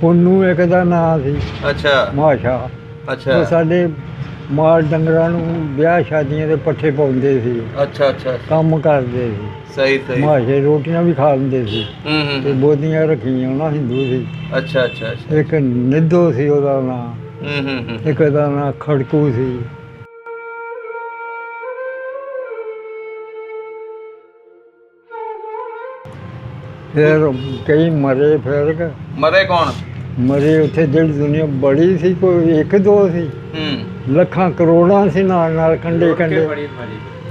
ਪੁੰਨੂ ਇੱਕ ਦਾ ਨਾਂ ਸੀ, ਅੱਛਾ ਮਾਸ਼ਾ। ਅੱਛਾ ਉਹ ਸਾਡੇ ਮਾਲ ਡੰਗਰਾਂ ਨੂੰ ਵਿਆਹ ਸ਼ਾਦੀਆਂ ਦੇ ਪੱਠੇ ਪਾਉਂਦੇ ਸੀ, ਅੱਛਾ ਅੱਛਾ ਕੰਮ ਕਰਦੇ ਸੀ। ਸਹੀ ਸਹੀ ਮਾਸ਼ੇ ਰੋਟੀਆਂ ਵੀ ਖਾ ਲੈਂਦੇ ਸੀ ਤੇ ਹੂੰ ਬੋਦੀਆਂ ਰੱਖੀਆਂ ਉਹਨਾਂ ਹਿੰਦੂ ਸੀ। ਅੱਛਾ ਅੱਛਾ ਅੱਛਾ ਇੱਕ ਨਿੱਧੋ ਸੀ ਉਹਦਾ ਨਾਂ, ਹੂੰ ਇੱਕ ਦਾ ਨਾਂ ਖੜਕੂ ਸੀ। ਫਿਰ ਕਈ ਮਰੇ, ਫਿਰ ਮਰੇ ਕੌਣ ਮਰੇ ਉੱਥੇ ਜਿਹੜੀ ਦੁਨੀਆ ਬੜੀ ਸੀ, ਕੋਈ ਇੱਕ ਦੋ ਸੀ, ਹੂੰ ਲੱਖਾਂ ਕਰੋੜਾਂ ਸੀ ਨਾਲ ਨਾਲ ਕੰਡੇ ਕੰਡੇ,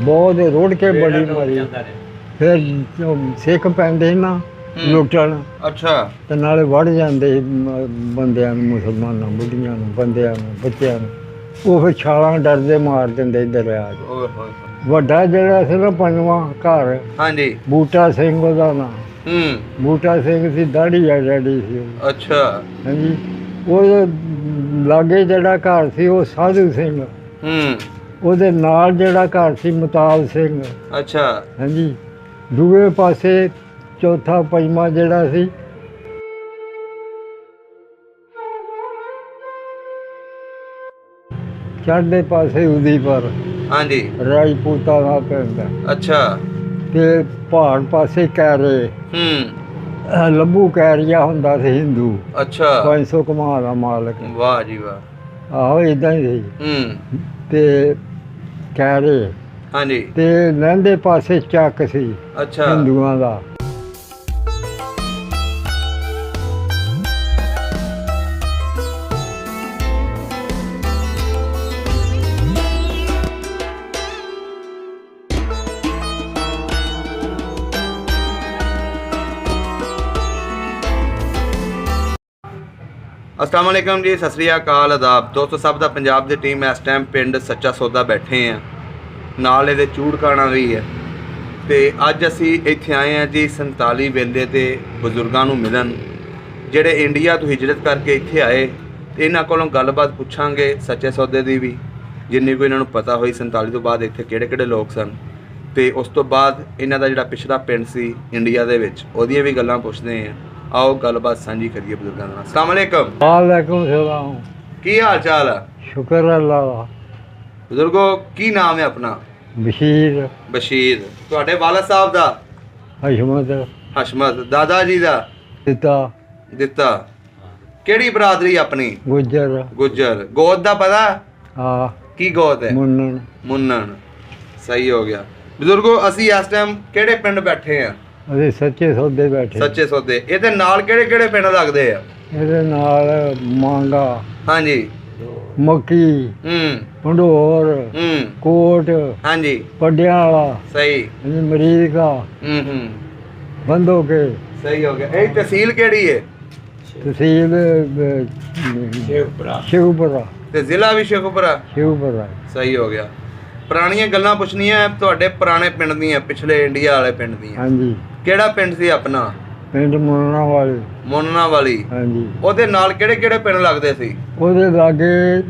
ਬਹੁਤ ਰੁੜ ਕੇ ਬੜੀ ਮਰੀ। ਫਿਰ ਸਿੱਖ ਪੈਂਦੇ ਸੀ ਨਾ ਲੁੱਟਣ, ਅੱਛਾ ਤੇ ਨਾਲੇ ਵੜ ਜਾਂਦੇ ਸੀ ਬੰਦਿਆਂ ਨੂੰ, ਮੁਸਲਮਾਨਾਂ ਬੁੱਢੀਆਂ ਨੂੰ, ਬੰਦਿਆਂ ਨੂੰ, ਬੱਚਿਆਂ ਨੂੰ। ਉਹ ਫਿਰ ਛਾਲਾਂ ਡਰਦੇ ਮਾਰ ਦਿੰਦੇ ਸੀ ਦਰਿਆ 'ਚ। ਓਏ ਹੋਏ ਵੱਡਾ ਜਿਹੜਾ ਸੀ ਨਾ ਪੰਜਵਾਂ ਘਰ, ਹਾਂਜੀ ਬੂਟਾ ਸਿੰਘ ਉਹਦਾ ਨਾਂ। ਹੂੰ ਬੂਟਾ ਸਿੰਘ ਸੀ, ਦਾੜੀ ਆ ਡੈਡੀ ਸੀ ਉਹ। ਅੱਛਾ ਹਾਂਜੀ, ਉਹਦੇ ਲਾਗੇ ਜਿਹੜਾ ਘਰ ਸੀ ਉਹ ਸਾਧੂ ਸਿੰਘ, ਹੂੰ ਉਹਦੇ ਨਾਲ ਜਿਹੜਾ ਘਰ ਸੀ ਮਤਾਬ ਸਿੰਘ। ਅੱਛਾ ਹਾਂਜੀ, ਦੂਏ ਪਾਸੇ ਚੌਥਾ ਪੰਜਵਾਂ ਜਿਹੜਾ ਸੀ ਚੜ੍ਹਦੇ ਪਾਸੇ ਉਦੀਪੁਰ, ਹਾਂਜੀ ਰਾਜਪੂਤਾਂ ਦਾ ਪਿੰਡ, ਅੱਛਾ ਤੇ ਪਹਾੜ ਪਾਸੇ ਕੈਰੇ, ਹੂੰ ਲੱਭੂ ਕੈਰੀਆ ਹੁੰਦਾ ਸੀ ਹਿੰਦੂ, ਅੱਛਾ 500 ਕਮਾ ਦਾ ਮਾਲਕ। ਵਾਹ ਜੀ ਵਾਹ ਆਹੋ ਇਦਾਂ ਹੀ ਸੀ। ਹੂੰ ਤੇ ਕੈਰੇ ਹਾਂਜੀ ਤੇ ਲਹਿੰਦੇ ਪਾਸੇ ਚੱਕ ਸੀ ਅੱਛਾ ਹਿੰਦੂਆਂ ਦਾ। अस्सलाम वालेकुम जी, सत श्री अकाल, आदाब दोस्तों। सब ਦਾ ਪੰਜਾਬ ਦੀ ਟੀਮ ਇਸ ਟਾਈਮ ਪਿੰਡ ਸੱਚਾ ਸੌਦਾ ਬੈਠੇ ਆ, ਨਾਲ ਇਹਦੇ ਚੂੜਕਾਣਾ ਵੀ ਹੈ। ਤੇ ਅੱਜ ਅਸੀਂ ਇੱਥੇ ਆਏ ਆ ਜੀ 47 ਵੇਲੇ ਤੇ ਬਜ਼ੁਰਗਾਂ ਨੂੰ ਮਿਲਣ, ਜਿਹੜੇ ਇੰਡੀਆ ਤੋਂ ਹਿਜਰਤ ਕਰਕੇ ਇੱਥੇ ਆਏ। ਤੇ ਇਹਨਾਂ ਕੋਲੋਂ ਗੱਲਬਾਤ ਪੁੱਛਾਂਗੇ ਸੱਚੇ ਸੌਦੇ ਦੀ ਵੀ, ਜਿੰਨੀ ਕੋਈ ਇਹਨਾਂ ਨੂੰ ਪਤਾ ਹੋਈ 47 ਤੋਂ ਬਾਅਦ ਇੱਥੇ ਕਿਹੜੇ ਕਿਹੜੇ ਲੋਕ ਸਨ, ਤੇ ਉਸ ਤੋਂ ਬਾਅਦ ਇਹਨਾਂ ਦਾ ਜਿਹੜਾ ਪਿਛਲਾ ਪਿੰਡ ਸੀ ਇੰਡੀਆ ਦੇ ਵਿੱਚ, ਉਹਦੀਆਂ ਵੀ ਗੱਲਾਂ ਪੁੱਛਦੇ ਆ। आओ गलबात साझी करिए बुजुर्गों के नाल। अस्सलाम वालेकुम। वालेकुम सलाम। की हाल चाल है? शुक्र अल्लाह दा। बुजुर्गो की नाम है अपना? बशीर। बशीर। तुहाडे वालिद साहब दा? हशमत। हशमत। दादा जी दा? दिता। दिता। केड़ी बरादरी अपनी? गुज्जर। गुज्जर। गोद दा पता? हाँ। की गोद है? मुन्नन। मुन्नन। सही हो गया। बुजुर्गो असी इस टाइम केड़े पिंड बैठे हैं? ਅਸੀਂ ਸੱਚੇ ਸੌਦੇ ਬੈਠੇ। ਸੱਚੇ ਸੌਦੇ। ਇਹਦੇ ਨਾਲ ਕਿਹੜੇ ਕਿਹੜੇ ਪਿੰਡ ਲੱਗਦੇ ਆ? ਇਹਦੇ ਨਾਲ ਮਾਂਗਾ, ਹਾਂਜੀ, ਮੱਕੀ, ਭੰਡੋਰ, ਕੋਟ, ਹਾਂਜੀ, ਪੱਡਿਆਂ ਵਾਲਾ, ਸਹੀ, ਅਮਰੀਕਾ, ਬੰਦੋਕੇ। ਸਹੀ ਹੋ ਗਿਆ। ਇਹ ਤਹਿਸੀਲ ਕਿਹੜੀ ਹੈ? ਤਹਿਸੀਲ ਸ਼ਿਵਪੁਰਾ। ਤੇ ਜ਼ਿਲ੍ਹਾ ਵੀ ਸ਼ੇਖੂਪੁਰਾ। ਸ਼ਿਵਪੁਰਾ। ਸਹੀ ਹੋ ਗਿਆ। ਪੁਰਾਣੀਆਂ ਗੱਲਾਂ ਪੁੱਛਣੀਆਂ ਤੁਹਾਡੇ ਪੁਰਾਣੇ ਪਿੰਡ ਦੀਆਂ, ਪਿਛਲੇ ਇੰਡੀਆ ਵਾਲੇ ਪਿੰਡ ਦੀਆਂ। ਹਾਂਜੀ। ਕਿਹੜਾ ਪਿੰਡ ਸੀ ਆਪਣਾ? ਪਿੰਡ ਮੁੰਨਣਾ ਵਾਲੀ। ਮੁੰਨਣਾ ਵਾਲੀ। ਹਾਂਜੀ। ਉਹਦੇ ਨਾਲ ਕਿਹੜੇ ਕਿਹੜੇ ਪਿੰਡ ਲੱਗਦੇ ਸੀ? ਉਹਦੇ ਲਾਗੇ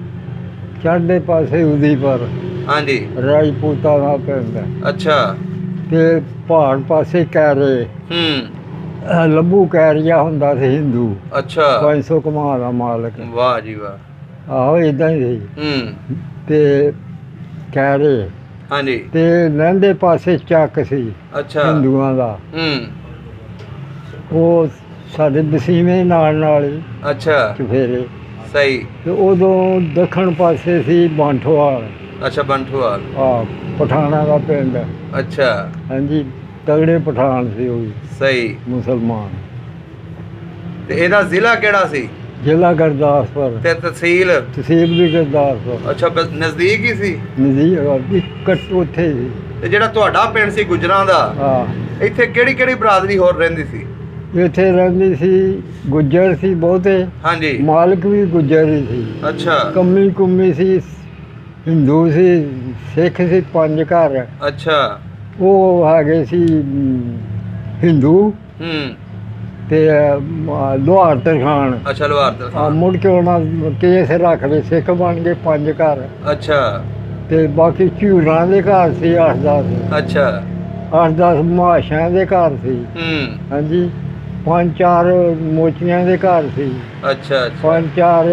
ਚੜ੍ਹਦੇ ਪਾਸੇ ਉਦੀਪੁਰ, ਹਾਂਜੀ, ਰਾਜਪੂਤਾਂ ਦਾ ਪਿੰਡ, ਅੱਛਾ, ਤੇ ਪਹਾੜ ਪਾਸੇ ਕੈਰੇ, ਲੱਭੂ ਕੈਰੀਆ ਹੁੰਦਾ ਸੀ ਹਿੰਦੂ, ਅੱਛਾ 500 ਕਮਾ ਦਾ ਮਾਲਕ। ਵਾਹ ਜੀ ਵਾਹ। ਆਹੋ ਇਦਾਂ ਹੀ ਸੀ। ਤੇ ਕੈਰੇ, ਹਾਂਜੀ, ਤੇ ਲਹਿੰਦੇ ਪਾਸੇ ਚੱਕ ਸੀ ਅੱਛਾ ਹਿੰਦੂਆਂ ਦਾ। ਉਹ ਸਾਡੇ ਬਸੀਵੇਂ ਨਾਲ ਨਾਲ ਹੀ ਅੱਛਾ ਚੁਫੇਰੇ। ਸਹੀ। ਤੇ ਉਦੋਂ ਦੱਖਣ ਪਾਸੇ ਸੀ ਬਾਂਠੋਵਾਲ। ਅੱਛਾ, ਬੰਠੂਵਾਲ। ਆ ਪਠਾਣਾ ਦਾ ਪਿੰਡ। ਅੱਛਾ, ਹਾਂਜੀ, ਤਗੜੇ ਪਠਾਨ ਸੀ ਉਹ ਵੀ, ਸਹੀ, ਮੁਸਲਮਾਨ। ਤੇ ਇਹਦਾ ਜ਼ਿਲ੍ਹਾ ਕਿਹੜਾ ਸੀ? ਜ਼ਿਲ੍ਹਾ ਗੁਰਦਾਸਪੁਰ। ਤੇ ਤਹਿਸੀਲ? ਤਹਿਸੀਲ ਵੀ ਗੁਰਦਾਸਪੁਰ। ਅੱਛਾ, ਨਜ਼ਦੀਕ ਹੀ ਸੀ। ਨਜ਼ਦੀਕ ਉੱਥੇ ਸੀ। ਤੇ ਜਿਹੜਾ ਤੁਹਾਡਾ ਪਿੰਡ ਸੀ ਗੁੱਜਰਾਂ ਦਾ, ਹਾਂ, ਇੱਥੇ ਕਿਹੜੀ ਕਿਹੜੀ ਬਰਾਦਰੀ ਹੋਰ ਰਹਿੰਦੀ ਸੀ? ਇੱਥੇ ਰਹਿੰਦੀ ਸੀ ਗੁੱਜਰ ਸੀ ਬਹੁਤੇ। ਹਾਂਜੀ। ਮਾਲਕ ਵੀ ਗੁੱਜਰ ਹੀ ਸੀ। ਅੱਛਾ। ਕੰਮੀ ਕੁੰਮੀ ਸੀ, ਹਿੰਦੂ ਸੀ, ਸਿੱਖ ਸੀ 5 ਘਰ। ਅੱਛਾ। ਉਹ ਹੈਗੇ ਸੀ ਹਿੰਦੂ ਤੇ ਲੋਹਾਰ ਤਰਖਾਨ। ਅੱਛਾ, ਲੋਹਾਰ ਤਰਖਾਨ। ਮੁੜ ਕੇ ਉਹਨਾਂ ਕੇਸ ਰੱਖ ਲਏ, ਸਿੱਖ ਬਣ ਗਏ 5 ਘਰ। ਅੱਛਾ। ਤੇ ਬਾਕੀ ਝੂਰਾਂ ਦੇ ਘਰ ਸੀ 8-10। ਅੱਛਾ। 8-10 ਮਹਾਸ਼ਾਂ ਦੇ ਘਰ ਸੀ। ਹਾਂਜੀ। ਪੰਜ ਚਾਰ ਮੋਚੀਆਂ ਦੇ ਘਰ ਸੀ, ਅੱਛਾ ਅੱਛਾ, ਪੰਜ ਚਾਰ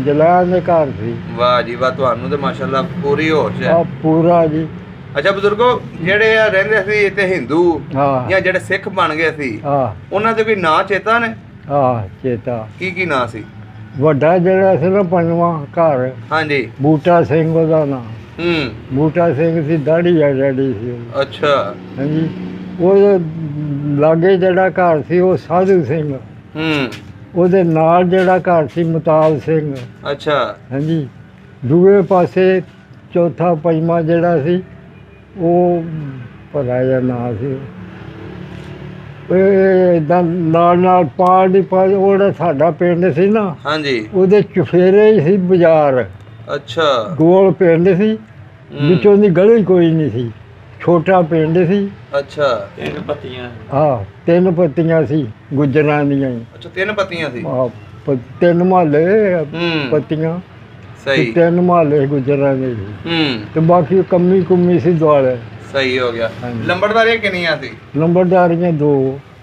ਜਲਾਇਆਂ ਦੇ ਘਰ ਸੀ। ਵਾਹ ਜੀ ਵਾਹ, ਤੁਹਾਨੂੰ ਤੇ ਮਾਸ਼ਾਅੱਲਾ ਪੂਰੀ ਹੋਸ਼ ਹੈ। ਆ ਪੂਰਾ ਜੀ। ਅੱਛਾ ਬਜ਼ੁਰਗੋ, ਜਿਹੜੇ ਆ ਰਹਿੰਦੇ ਸੀ ਇੱਥੇ ਹਿੰਦੂ ਹਾਂ ਜਾਂ ਜਿਹੜੇ ਸਿੱਖ ਬਣ ਗਏ ਸੀ, ਹਾਂ ਉਹਨਾਂ ਦੇ ਕੋਈ ਨਾਂ ਚੇਤਾ ਨੇ? ਹਾਂ ਚੇਤਾ। ਕੀ ਨਾਂ ਸੀ? ਵੱਡਾ ਜਿਹੜਾ ਸੀ ਨਾ ਪੰਜਵਾਂ ਘਰ, ਹਾਂਜੀ। ਬੂਟਾ ਸਿੰਘ ਉਹਦਾ ਨਾਂ। ਹੂੰ। ਬੂਟਾ ਸਿੰਘ ਸੀ, ਦਾੜੀ ਆ ਡੈਡੀ ਸੀ ਉਹਦੀ। ਅੱਛਾ। ਹਾਂਜੀ। ਉਹਦੇ ਲਾਗੇ ਜਿਹੜਾ ਘਰ ਸੀ ਉਹ ਸਾਧੂ ਸਿੰਘ। ਹੂੰ। ਉਹਦੇ ਨਾਲ ਜਿਹੜਾ ਘਰ ਸੀ ਮਤਾਬ ਸਿੰਘ। ਅੱਛਾ। ਹਾਂਜੀ। ਦੂਏ ਪਾਸੇ ਚੌਥਾ ਪੰਜਵਾਂ ਜਿਹੜਾ ਸੀ ਉਹ ਭਲਾ ਜਿਹਾ ਨਾਂ ਸੀ। ਏਦਾਂ ਨਾਲ ਨਾਲ ਪਾਰ ਦੀ ਪਾਰ ਉਹ ਜਿਹੜਾ ਸਾਡਾ ਪਿੰਡ ਸੀ ਨਾ, ਹਾਂਜੀ, ਉਹਦੇ ਚੁਫੇਰੇ ਹੀ ਸੀ ਬਾਜ਼ਾਰ। ਅੱਛਾ। ਗੋਲ ਪਿੰਡ ਸੀ, ਵਿੱਚੋਂ ਦੀ ਗਲੀ ਕੋਈ ਨਹੀਂ ਸੀ, ਛੋਟਾ ਪਿੰਡ ਸੀ। ਅੱਛਾ। ਤਿੰਨ ਪੱਤੀਆਂ ਸੀ ਗੁੱਜਰਾਂ ਦੀਆਂ ਹੀ। ਅੱਛਾ, 3 ਪੱਤੀਆਂ ਸੀ। ਤਿੰਨ ਮਹੱਲੇ ਹੂੰ। ਪੱਤੀਆਂ, ਸਹੀ। 3 ਮਹੱਲੇ ਗੁੱਜਰਾਂ ਦੇ ਸੀ, ਹੂੰ। ਤੇ ਬਾਕੀ ਕੰਮੀ ਕੁੰਮੀ ਸੀ ਦੁਆਲੇ। ਸਹੀ ਹੋ ਗਿਆ। ਹਾਂਜੀ। ਲੰਬੜਦਾਰੀਆਂ ਕਿੰਨੀਆਂ ਸੀ? ਨੰਬਰਦਾਰੀਆਂ 2।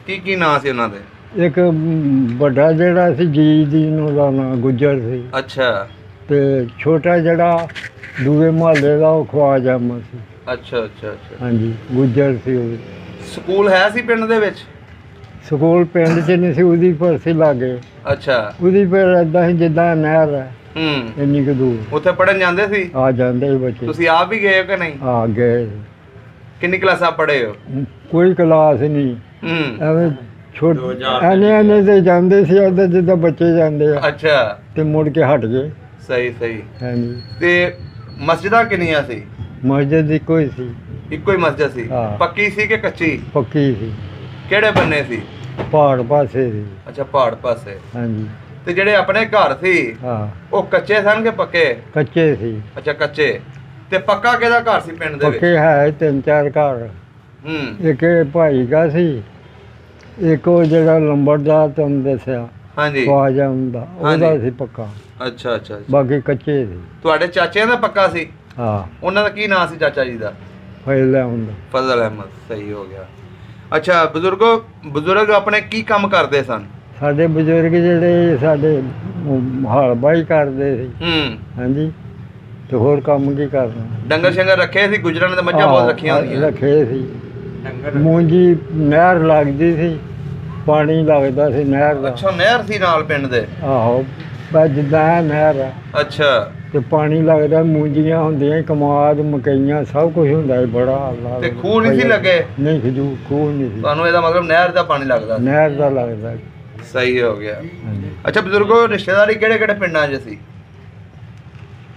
ਕੀ ਨਾਂ ਸੀ ਉਹਨਾਂ ਦੇ? ਇੱਕ ਵੱਡਾ ਜਿਹੜਾ ਸੀ ਜੀ ਦੀਨ, ਉਹਦਾ ਨਾਂ ਗੁੱਜਰ ਸੀ, ਅੱਛਾ ਤੇ ਛੋਟਾ ਜਿਹੜਾ ਦੂਏ ਮਹੱਲੇ ਦਾ ਉਹ ਖਵਾਜਾ ਅਹਿਮਦ ਸੀ। ਅੱਛਾ ਅੱਛਾ ਅੱਛਾ। ਹਾਂਜੀ, ਗੁੱਜਰ ਸੀ ਉਹ। ਸਕੂਲ ਹੈ ਸੀ ਪਿੰਡ ਦੇ ਵਿੱਚ? ਸਕੂਲ ਪਿੰਡ 'ਚ ਨਹੀਂ ਸੀ, ਉਹਦੀ ਪਰ ਸੀ ਲਾਗੇ। ਅੱਛਾ। ਉਹਦੀ ਪਰ ਏਦਾਂ ਹੀ ਜਿੱਦਾਂ ਨਹਿਰ ਹੈ, ਹੂੰ। ਇੰਨੀ ਕੁ ਦੂਰ। ਉੱਥੇ ਪੜਨ ਜਾਂਦੇ ਸੀ? ਆ ਜਾਂਦੇ ਸੀ ਬੱਚੇ। ਤੁਸੀਂ ਆਪ ਵੀ ਗਏ ਹੋ ਕਿ ਨਹੀਂ? ਆ ਗਏ। ਕਿੰਨੀ ਕਲਾਸਾਂ ਪੜ੍ਹੇ ਹੋ? ਕੋਈ ਕਲਾਸ ਨਹੀਂ, ਹੂੰ। ਐਵੇਂ ਐਨੇ ਤੇ ਜਾਂਦੇ ਸੀ ਏਦਾਂ ਜਿੱਦਾਂ ਬੱਚੇ ਜਾਂਦੇ ਆ, ਅੱਛਾ। ਤੇ ਮੁੜ ਕੇ ਹਟ ਗਏ। ਸਹੀ ਸਹੀ। ਹਾਂਜੀ। ਤੇ ਮਸਜਿਦਾਂ ਕਿੰਨੀਆਂ ਸੀ? ਮਸਜਿਦ ਇੱਕੋ ਹੀ ਸੀ। ਇੱਕੋ ਹੀ ਮਸਜਿਦ ਸੀ? ਹਾਂ। ਪੱਕੀ ਸੀ ਕਿ ਕੱਚੀ? ਪੱਕੀ ਸੀ, ਕਿਹੜੇ ਬੰਨੇ ਸੀ? ਪਹਾੜ ਪਾਸੇ ਸੀ। ਅੱਛਾ, ਪਹਾੜ ਪਾਸੇ। ਹਾਂਜੀ। ਤੇ ਜਿਹੜੇ ਆਪਣੇ ਘਰ ਸੀ ਹਾਂ, ਉਹ ਕੱਚੇ ਸਨ ਕਿ ਪੱਕੇ? ਕੱਚੇ ਸੀ। ਅੱਛਾ, ਕੱਚੇ। ਤੇ ਪੱਕਾ ਕਿਹਦਾ ਘਰ ਸੀ ਪਿੰਡ ਦੇ ਵਿੱਚ? ਪੱਕੇ ਹੈ 3-4 ਘਰ। ਹੂੰ। ਇੱਕ ਇਹ ਭਾਈ ਦਾ ਸੀ, ਇੱਕ ਉਹ ਜਿਹੜਾ ਲੰਬੜਦਾਰ ਤੁਹਾਨੂੰ ਦੱਸਿਆ ਹਾਂਜੀ। ਖਵਾਜਾ ਹੁੰਦਾ, ਉਹਦਾ ਹਾਂਜੀ। ਸੀ ਪੱਕਾ। ਅੱਛਾ ਅੱਛਾ ਅੱਛਾ। ਬਾਕੀ ਕੱਚੇ ਸੀ। ਤੁਹਾਡੇ ਚਾਚਿਆਂ ਦਾ ਪੱਕਾ ਸੀ? ਹਾਂ, ਉਹਨਾਂ ਦਾ ਕੀ ਨਾਂ ਸੀ ਚਾਚਾ ਜੀ ਦਾ? ਫੈਲਾ ਹੁੰਦਾ। ਫਜ਼ਲ ਅਹਿਮਦ। ਸਹੀ ਹੋ ਗਿਆ। ਅੱਛਾ ਬਜ਼ੁਰਗੋ, ਬਜ਼ੁਰਗ ਆਪਣੇ ਕੀ ਕੰਮ ਕਰਦੇ ਸਨ? ਸਾਡੇ ਬਜ਼ੁਰਗ ਜਿਹੜੇ ਸਾਡੇ ਹਲ ਬਾਈ ਕਰਦੇ ਸੀ। ਹੂੰ। ਹਾਂਜੀ। ਤੇ ਹੋਰ ਕੰਮ ਕੀ ਕਰਨਾ। ਡੰਗਰ ਸ਼ੰਗਰ ਰੱਖੇ ਸੀ? ਗੁਜਰਾਂ ਨੇ ਤਾਂ ਮੱਝਾਂ ਬਹੁਤ ਰੱਖੀਆਂ ਹੁੰਦੀਆਂ। ਰੱਖੇ ਸੀ। ਮੂੰਜੀ ਨਹਿਰ ਲੱਗਦੀ ਸੀ, ਪਾਣੀ ਲੱਗਦਾ ਸੀ ਨਹਿਰ ਦਾ। ਅੱਛਾ, ਨਹਿਰ ਸੀ ਨਾਲ ਪਿੰਡ ਦੇ? ਆਹੋ, ਬਸ ਜਿੱਦਾਂ ਇਹ ਨਹਿਰ ਆ, ਅੱਛਾ। ਤੇ ਪਾਣੀ ਲੱਗਦਾ, ਮੂੰਜੀਆਂ ਹੁੰਦੀਆਂ, ਕਮਾਦ, ਮਕਈਆਂ, ਸਭ ਕੁਝ ਹੁੰਦਾ ਸੀ। ਬੜਾ ਹਾਲਾ। ਤੇ ਖੂਹ ਨਹੀਂ ਸੀ ਲੱਗੇ? ਨਹੀਂ, ਖਜੂਰ ਖੂਹ ਨਹੀਂ ਸੀ। ਤੁਹਾਨੂੰ ਇਹਦਾ ਮਤਲਬ ਨਹਿਰ ਦਾ ਪਾਣੀ ਲੱਗਦਾ ਸੀ? ਨਹਿਰ ਦਾ ਲੱਗਦਾ। ਸਹੀ ਹੋ ਗਿਆ। ਹਾਂਜੀ। ਅੱਛਾ ਬਜ਼ੁਰਗੋ, ਰਿਸ਼ਤੇਦਾਰੀ ਕਿਹੜੇ ਕਿਹੜੇ ਪਿੰਡਾਂ 'ਚ ਸੀ?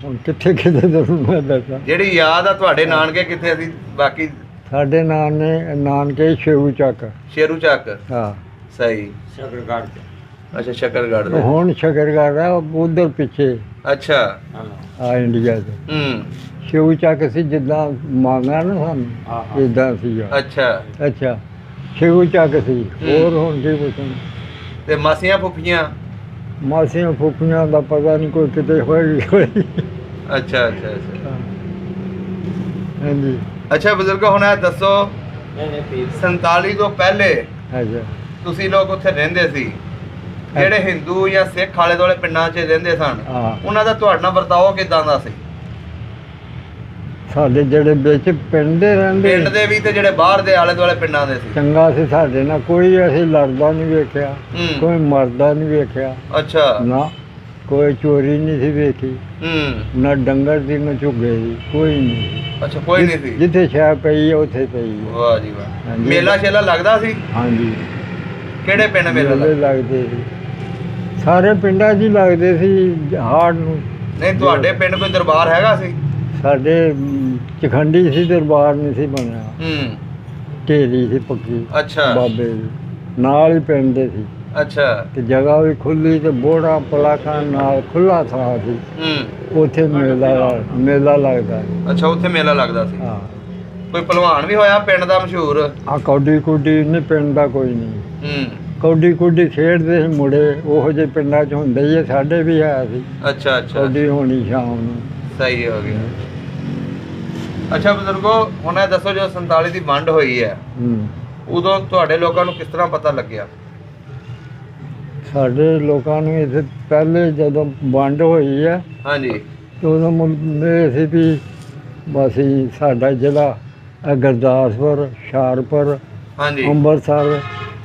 ਹੁਣ ਕਿੱਥੇ ਕਿੱਥੇ ਤੁਹਾਨੂੰ ਮੈਂ ਦੱਸਾਂ। ਜਿਹੜੀ ਯਾਦ ਆ ਤੁਹਾਡੇ ਨਾਨਕੇ ਕਿੱਥੇ ਸੀ? ਬਾਕੀ ਸਾਡੇ ਨਾਨਕੇ ਸ਼ੇਰੂ ਚੱਕ। ਸ਼ੇਰੂ ਚੱਕ। ਹਾਂ। ਸਹੀ। ਅੱਛਾ, ਸ਼ਕਰਗੜ੍ਹ ਦੇ। ਹੁਣ ਸ਼ਕਰਗੜ੍ਹ ਆ, ਉਧਰ ਪਿੱਛੇ ਅੱਛਾ। ਆ ਇੰਡੀਆ ਦੇ। ਹੂੰ। ਸ਼ੇਰੂ ਚੱਕ ਸੀ, ਜਿੱਦਾਂ ਮੰਗਾ ਨਾ ਸਾਨੂੰ ਇਦਾਂ ਸੀ। ਅੱਛਾ। ਅੱਛਾ, ਸ਼ੇਰੂ ਚੱਕ ਸੀ। ਹੋਰ ਹੁਣ ਕੀ ਪੁੱਛਣ। ਤੇ ਮਾਸੀਆਂ ਫੁੱਫੀਆਂ? ਮਾਸੀਆਂ ਫੁੱਫੀਆਂ ਦਾ ਪਤਾ ਨਹੀਂ, ਕੋਈ ਕਿਤੇ ਹੋਈ। ਅੱਛਾ ਅੱਛਾ ਅੱਛਾ। ਹਾਂਜੀ। ਅੱਛਾ ਬਜ਼ੁਰਗੋ, ਹੁਣ ਇਹ ਦੱਸੋ 47 ਤੋਂ ਪਹਿਲੇ ਅੱਛਾ। ਤੁਸੀਂ ਲੋਕ ਉੱਥੇ ਰਹਿੰਦੇ ਸੀ, ਜਿਹੜੇ ਹਿੰਦੂ ਜਾਂ ਸਿੱਖ ਆਲੇ ਦੁਆਲੇ ਪਿੰਡਾਂ 'ਚ ਰਹਿੰਦੇ ਸਨ, ਹਾਂ। ਉਹਨਾਂ ਦਾ ਤੁਹਾਡੇ ਨਾਲ ਵਰਤਾਓ ਕਿਦਾਂ ਦਾ ਸੀ? ਸਾਡੇ ਜਿਹੜੇ ਵਿੱਚ ਪਿੰਡ ਦੇ ਰਹਿੰਦੇ ਪਿੰਡ ਦੇ ਵੀ ਤੇ ਜਿਹੜੇ ਬਾਹਰ ਦੇ ਆਲੇ ਦੁਆਲੇ ਪਿੰਡਾਂ ਦੇ ਸੀ? ਚੰਗਾ ਸੀ ਸਾਡੇ ਨਾਲ, ਕੋਈ ਅਸੀਂ ਲੜਦਾ ਨਹੀਂ ਵੇਖਿਆ, ਹੂੰ। ਕੋਈ ਮਰਦਾ ਨਹੀਂ ਵੇਖਿਆ। ਅੱਛਾ। ਨਾ ਕੋਈ ਚੋਰੀ ਨਹੀਂ ਸੀ ਵੇਖੀ, ਹੂੰ। ਨਾ ਡੰਗਰ ਦੀ ਨਾ ਝੁੱਗੇ ਦੀ, ਕੋਈ ਨਹੀਂ। ਅੱਛਾ, ਕੋਈ ਨਹੀਂ ਸੀ? ਜਿੱਥੇ ਸ਼ੈ ਪਈ ਹੈ ਉੱਥੇ ਪਈ ਹੈ। ਵਾਹ ਜੀ ਵਾਹ। ਹਾਂਜੀ। ਮੇਲਾ ਸ਼ੇਲਾ ਲੱਗਦਾ ਸੀ? ਹਾਂਜੀ। ਕਿਹੜੇ ਪਿੰਡ ਮੇਲਾ ਮੇਲੇ ਲੱਗਦਾ? ਲੱਗਦੇ ਸੀ, ਸਾਰੇ ਪਿੰਡਾਂ 'ਚ ਹੀ ਲੱਗਦੇ ਸੀ ਹਾੜ ਨੂੰ। ਨਹੀਂ, ਤੁਹਾਡੇ ਪਿੰਡ ਕੋਈ ਦਰਬਾਰ ਹੈਗਾ ਸੀ? ਸਾਡੇ ਚਖੰਡੀ ਸੀ, ਦਰਬਾਰ ਨਹੀਂ ਸੀ ਬਣਿਆ। ਹੂੰ। ਢੇਰੀ ਸੀ ਪੱਕੀ ਅੱਛਾ। ਬਾਬੇ ਦੀ, ਨਾਲ ਹੀ ਪਿੰਡ ਦੇ ਸੀ। ਅੱਛਾ। ਤੇ ਜਗ੍ਹਾ ਵੀ ਖੁੱਲੀ, ਤੇ ਬੋੜਾ ਪਲਾਖਾਂ ਨਾਲ ਖੁੱਲਾ ਥਾਂ ਸੀ। ਹੂੰ। ਉੱਥੇ ਮੇਲਾ ਲੱਗਦਾ। ਅੱਛਾ, ਉੱਥੇ ਮੇਲਾ ਲੱਗਦਾ ਸੀ। ਹਾਂ। ਕੋਈ ਪਹਿਲਵਾਨ ਵੀ ਹੋਇਆ ਪਿੰਡ ਦਾ ਮਸ਼ਹੂਰ? ਆ ਕੌਡੀ ਕੁੱਡੀ ਨਹੀਂ, ਪਿੰਡ ਦਾ ਕੋਈ ਨਹੀਂ। ਹੂੰ। ਕੌਡੀ ਕੁੱਡੀ ਖੇਡਦੇ ਸੀ ਮੁੰਡੇ, ਉਹੋ ਜਿਹੇ ਪਿੰਡਾਂ 'ਚ ਹੁੰਦੇ ਹੀ ਆ, ਸਾਡੇ ਵੀ ਹੈ ਸੀ। ਅੱਛਾ ਅੱਛਾ। ਕੌਡੀ ਹੋਣੀ ਸ਼ਾਮ ਨੂੰ। ਸਹੀ ਹੋ ਗਿਆ। ਅੱਛਾ ਬਜ਼ੁਰਗੋ, ਹੁਣ ਇਹ ਦੱਸੋ, ਜਦੋਂ 47 ਦੀ ਵੰਡ ਹੋਈ ਹੈ, ਹੂੰ। ਉਦੋਂ ਤੁਹਾਡੇ ਲੋਕਾਂ ਨੂੰ ਕਿਸ ਤਰ੍ਹਾਂ ਪਤਾ ਲੱਗਿਆ? ਸਾਡੇ ਲੋਕਾਂ ਨੂੰ ਇੱਥੇ ਪਹਿਲੇ ਜਦੋਂ ਵੰਡ ਹੋਈ ਹੈ ਹਾਂਜੀ ਤੇ ਉਦੋਂ ਇਹ ਸੀ ਵੀ ਅਸੀਂ ਸਾਡਾ ਜ਼ਿਲ੍ਹਾ ਗੁਰਦਾਸਪੁਰ, ਹੁਸ਼ਿਆਰਪੁਰ, ਹਾਂਜੀ ਅੰਮ੍ਰਿਤਸਰ,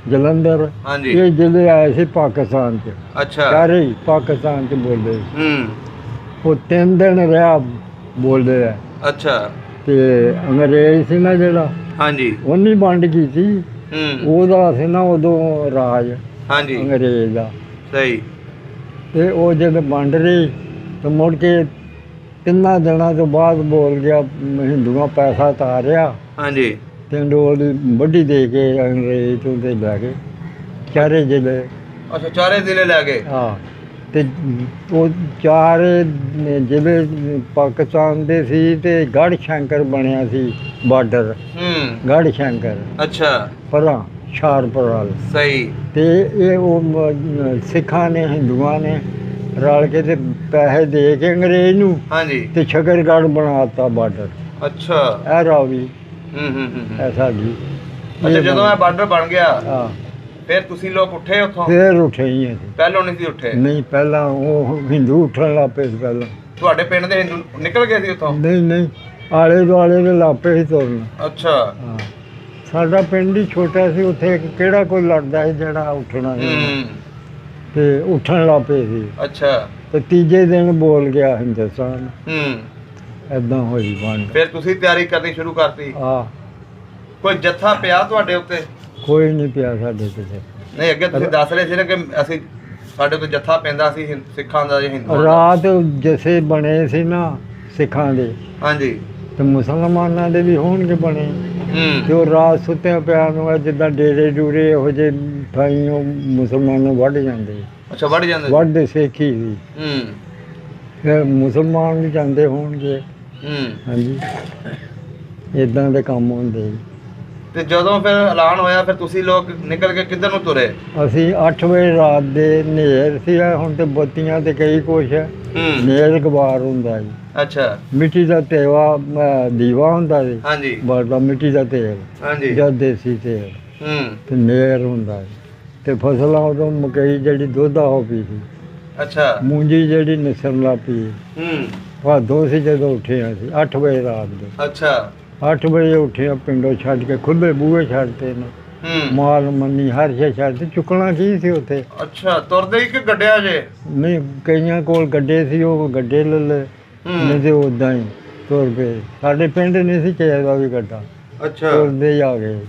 ਜਲੰਧਰ ਹਾਂਜੀ ਇਹ ਜ਼ਿਲ੍ਹੇ ਆਏ ਸੀ ਪਾਕਿਸਤਾਨ 'ਚ। ਅੱਛਾ ਸਾਰੇ ਹੀ ਪਾਕਿਸਤਾਨ 'ਚ ਬੋਲੇ। ਹੂੰ ਉਹ 3 ਦਿਨ ਰਿਹਾ ਬੋਲਦੇ ਆ। ਅੱਛਾ ਤੇ ਅੰਗਰੇਜ਼ ਸੀ ਨਾ ਜਿਹੜਾ, ਹਾਂਜੀ ਉਹਨੇ ਵੰਡ ਕੀਤੀ। ਹੂੰ ਉਹਦਾ ਸੀ ਨਾ ਉਦੋਂ ਰਾਜ ਹਾਂਜੀ ਅੰਗਰੇਜ਼ ਦਾ। ਸਹੀ ਤੇ ਉਹ ਜਦ ਵੰਡ ਰਹੀ ਤੇ ਮੁੜ ਕੇ 3 ਦਿਨਾਂ ਤੋਂ ਬਾਅਦ ਬੋਲ ਗਿਆ, ਹਿੰਦੂਆਂ ਪੈਸਾ ਤਾਰਿਆ ਹਾਂਜੀ ਤੇ ਡੋਲ ਦੀ ਵੱਢੀ ਦੇ ਕੇ ਅੰਗਰੇਜ਼ ਤੋਂ ਤੇ ਲੈ ਗਏ ਚਾਰੇ ਜ਼ਿਲ੍ਹੇ। ਅੱਛਾ ਚਾਰੇ ਜ਼ਿਲ੍ਹੇ ਲੈ ਗਏ। ਹਾਂ ਤੇ ਉਹ ਚਾਰੇ ਜ਼ਿਲ੍ਹੇ ਪਾਕਿਸਤਾਨ ਦੇ ਸੀ ਤੇ ਗੜ੍ਹ ਸ਼ੰਕਰ ਬਣਿਆ ਸੀ ਬਾਰਡਰ, ਹੂੰ ਗੜ੍ਹ ਸ਼ੰਕਰ ਅੱਛਾ ਪਰਾਂ ਹੁਸ਼ਿਆਰਪੁਰ ਵੱਲ। ਸਹੀ ਤੇ ਇਹ ਉਹ ਸਿੱਖਾਂ ਨੇ ਹਿੰਦੂਆਂ ਨੇ ਰਲ ਕੇ ਤੇ ਪੈਸੇ ਦੇ ਕੇ ਅੰਗਰੇਜ਼ ਨੂੰ ਹਾਂਜੀ ਤੇ ਸ਼ਕਰਗੜ੍ਹ ਬਣਾਤਾ ਬਾਰਡਰ। ਅੱਛਾ ਇਹ ਰਾਵੀ ਹੂੰ ਇਹ ਸਾਡੀ। ਅੱਛਾ ਜਦੋਂ ਇਹ ਬਾਰਡਰ ਬਣ ਗਿਆ ਹਾਂ ਫਿਰ ਤੁਸੀਂ ਲੋਕ ਉੱਠੇ ਉੱਥੋਂ? ਫੇਰ ਉੱਠੇ ਹੀ ਅਸੀਂ। ਪਹਿਲੋਂ ਨਹੀਂ ਸੀ ਉੱਠੇ? ਨਹੀਂ ਪਹਿਲਾਂ ਉਹ ਹਿੰਦੂ ਉੱਠਣ ਲੱਗ ਪਏ ਸੀ ਪਹਿਲਾਂ। ਤੁਹਾਡੇ ਪਿੰਡ ਦੇ ਹਿੰਦੂ ਨਿਕਲ ਗਏ ਸੀ ਉੱਥੋਂ? ਨਹੀਂ ਆਲੇ ਦੁਆਲੇ ਦੇ ਲਾਪੇ ਹੀ ਤੁਰਨ। ਅੱਛਾ ਹਾਂ ਸਾਡਾ ਪਿੰਡ ਹੀ ਛੋਟਾ ਸੀ, ਉੱਥੇ ਕਿਹੜਾ ਕੋਈ ਲੜਦਾ ਸੀ ਜਿਹੜਾ ਉੱਠਣਾ ਸੀ। ਹੂੰ ਤੇ ਉੱਠਣ ਲੱਗ ਪਏ ਸੀ ਅੱਛਾ ਤੇ ਤੀਜੇ ਦਿਨ ਬੋਲ ਗਿਆ ਹਿੰਦੁਸਤਾਨ। ਹੂੰ ਏਦਾਂ ਹੋਈ ਵੰਡ। ਫਿਰ ਤੁਸੀਂ ਤਿਆਰੀ ਕਰਨੀ ਸ਼ੁਰੂ ਕਰਤੀ? ਆ ਕੋਈ ਜੱਥਾ ਪਿਆ ਤੁਹਾਡੇ ਉੱਤੇ? ਕੋਈ ਨਹੀਂ ਪਿਆ ਸਾਡੇ ਤੇ। ਨਹੀਂ ਅੱਗੇ ਤੁਸੀਂ ਦੱਸ ਰਹੇ ਸੀ ਨਾ ਕਿ ਅਸੀਂ ਸਾਡੇ ਉੱਤੇ ਜੱਥਾ ਪੈਂਦਾ ਸੀ ਸਿੱਖਾਂ ਦਾ ਜਾਂ ਹਿੰਦੂਆਂ ਦਾ। ਰਾਤ ਜਥੇ ਬਣੇ ਸੀ ਨਾ ਸਿੱਖਾਂ ਦੇ ਹਾਂਜੀ ਤੇ ਮੁਸਲਮਾਨਾਂ ਦੇ ਵੀ ਹੋਣਗੇ ਬਣੇ। ਤੇ ਹੂੰ ਉਹ ਰਾਤ ਸੁੱਤਿਆਂ ਪਿਆ ਨੂੰ ਜਿੱਦਾਂ ਡੇਰੇ ਡੂਰੇ ਇਹੋ ਜਿਹੇ ਥਾਈਂ ਉਹ ਮੁਸਲਮਾਨ ਨੂੰ ਵੱਢ ਜਾਂਦੇ। ਅੱਛਾ ਵੱਢ ਜਾਂਦੇ ਸੀ? ਵੱਢਦੇ ਸਿੱਖੀ ਸੀ। ਹੂੰ ਫਿਰ ਮੁਸਲਮਾਨ ਵੀ ਜਾਂਦੇ ਹੋਣਗੇ। ਹੂੰ ਹਾਂਜੀ ਇਦਾਂ ਦੇ ਕੰਮ ਹੁੰਦੇ ਸੀ। ਤੇ ਜਦੋਂ ਫਿਰ ਐਲਾਨ ਹੋਇਆ ਫਿਰ ਤੁਸੀਂ ਲੋਕ ਨਿਕਲ ਕੇ ਕਿੱਧਰ ਨੂੰ ਤੁਰੇ? ਅਸੀਂ 8 ਵਜੇ ਰਾਤ ਦੇ ਹਨੇਰ ਸੀ। ਹੁਣ ਤੇ ਬੱਤੀਆਂ ਤੇ ਕਈ ਕੁਛ ਹੈ। ਹੂੰ ਹਨੇਰ ਗਵਾਰ ਹੁੰਦਾ ਜੀ। ਅੱਛਾ ਮਿੱਟੀ ਦਾ ਦੀਵਾ ਹੁੰਦਾ ਸੀ ਹਾਂਜੀ ਬੜਾ, ਮਿੱਟੀ ਦਾ ਤੇਲ ਹਾਂਜੀ ਜਾਂ ਦੇਸੀ ਤੇਲ ਹੂੰ ਤੇ ਨੇਰ ਹੁੰਦਾ ਸੀ। ਤੇ ਫਸਲਾਂ ਉਦੋਂ ਮਕਈ ਜਿਹੜੀ ਦੁੱਧਾ ਹੋ ਪਈ ਸੀ, ਅੱਛਾ ਮੂੰਜੀ ਜਿਹੜੀ ਨਿਸਰਨ ਲੱਗ ਪਈ। ਹੂੰ ਭਾਦੋਂ ਸੀ ਜਦੋਂ ਉੱਠੇ ਅਸੀਂ 8 ਵਜੇ ਰਾਤ ਦੇ। ਅੱਛਾ 8 ਵਜੇ ਉੱਠੇ ਪਿੰਡੋਂ ਛੱਡ ਕੇ ਖੁੱਲੇ ਬੂਹੇ ਛੱਡਤੇ ਨੇ, ਹੂੰ ਮਾਲ ਮੰਨੀ ਹਰ ਸ਼ੇ ਛੱਡ ਚੁੱਕਣਾ ਕੀ ਸੀ ਉੱਥੇ। ਅੱਛਾ ਤੁਰਦੇ ਹੀ ਕਿ ਗੱਡਿਆ ਜੇ? ਨਹੀਂ ਕਈਆਂ ਕੋਲ ਗੱਡੇ ਸੀ, ਉਹ ਗੱਡੇ ਲੈ ਲਏ, ਨਹੀਂ ਤੇ ਉਦਾਂ ਹੀ ਤੁਰ ਪਏ। ਸਾਡੇ ਪਿੰਡ ਨਹੀਂ ਸੀ ਚਾਹੀਦਾ ਵੀ ਗੱਡਾ, ਅੱਛਾ ਤੁਰਦੇ ਹੀ ਆ ਗਏ।